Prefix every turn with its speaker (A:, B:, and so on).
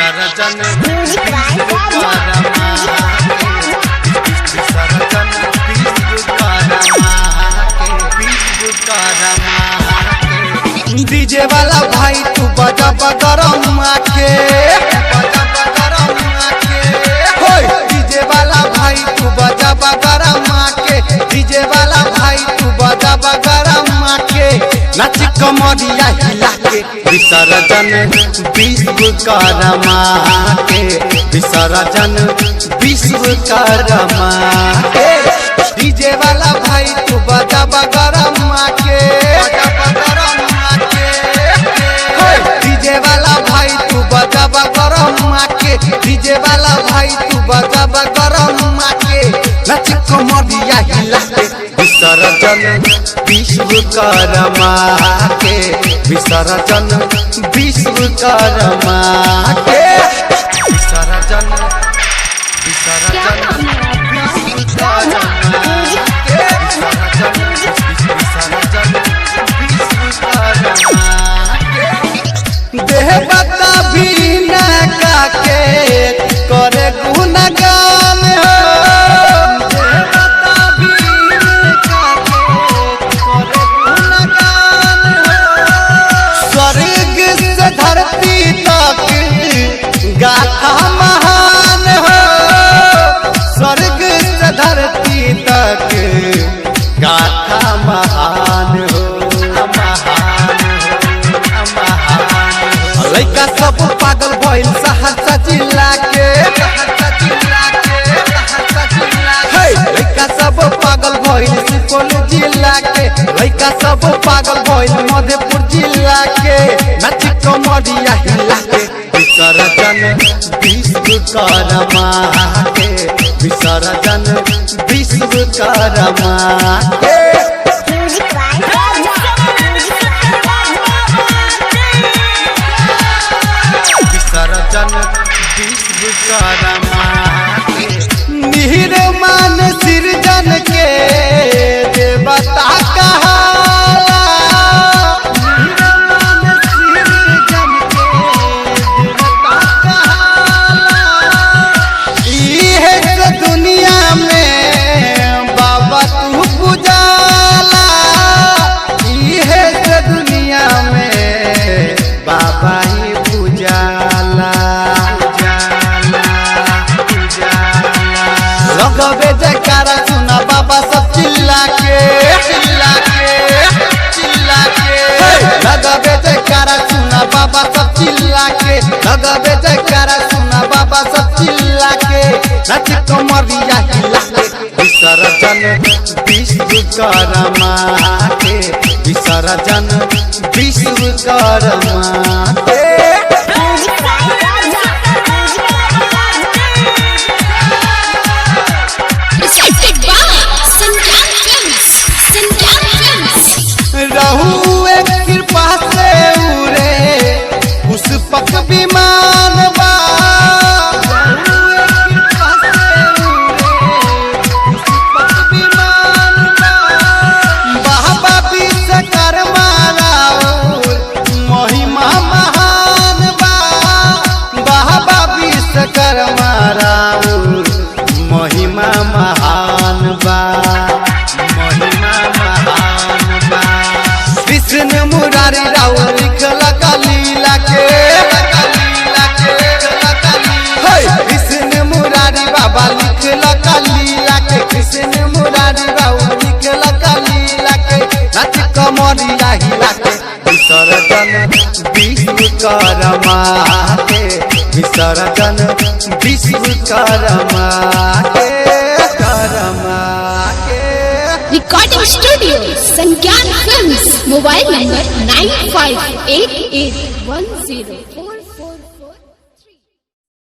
A: विसर्जन विश्वकर्मा डीजे वाला भाई तू बजा बगरम आके डीजे वाला भाई तू बजा बगरम आके डीजे वाला भाई तू बजा बगरम आके नाच कमरिया हिला के विसर्जन विश्वकर्मा के विसर्जन विश्वकर्मा के डीजे वाला भाई तू बजा बगरम आके डीजे वाला भाई तू बजा बगरम आके डीजे वाला भाई तू बजा बगरम आके नाच कमरिया हिला के विसर्जन विश्वकर्मा के विसर्जन विश्वकर्मा के विसर्जन विसर्जन देह बता भी न काके करे गुणगान हो देह बता भी न काके करे गुणगान हो स्वर्ग से धरती तक गाथा महान हो स्वर्ग से धरती तक गाथा महान हो लइका सब पागल भइल सहरसा जिला के लइका सब पागल भइल सुपौल जिला के लइका सब पागल भइल मधेपुर जिला के नाच कमरिया हिला के विसर्जन विश्वकर्मा के विसर्जन विश्वकर्मा के विसर्जन विश्वकर्मा निर्माण सृजन के देवता कहाला निर्माण सृजन के देवता कहाला इहे से दुनिया में बाबा तू पूजाला इहे से दुनिया में बाबा ही पूजाला लगबे जयकारा सुना बाबा सब चिल्ला के लगबे जयकारा सुना बाबा सब चिल्ला के लगबे जयकारा सुना बाबा सब चिल्ला के नाच कमरिया हिला के विसर्जन विश्वकर्मा के विसर्जन विश्वकर्मा के रहू एक कृपा से उरे पुष्पक विमान बा बाबा विश्वकर्मा महिमा महान बा बाबा विश्वकर्मा महिमा महान बा कृष्ण मुरारी राव लिखल लीला के कृष्ण मुरारी बाबा लिखल लीला के कृष्ण मुरारी राव लिखल लीला के नाच कमरिया हिला के विसर्जन विश्वकर्मा के विसर्जन विश्वकर्मा के
B: रिकॉर्डिंग स्टूडियो संज्ञान फिल्म्स मोबाइल नंबर 958810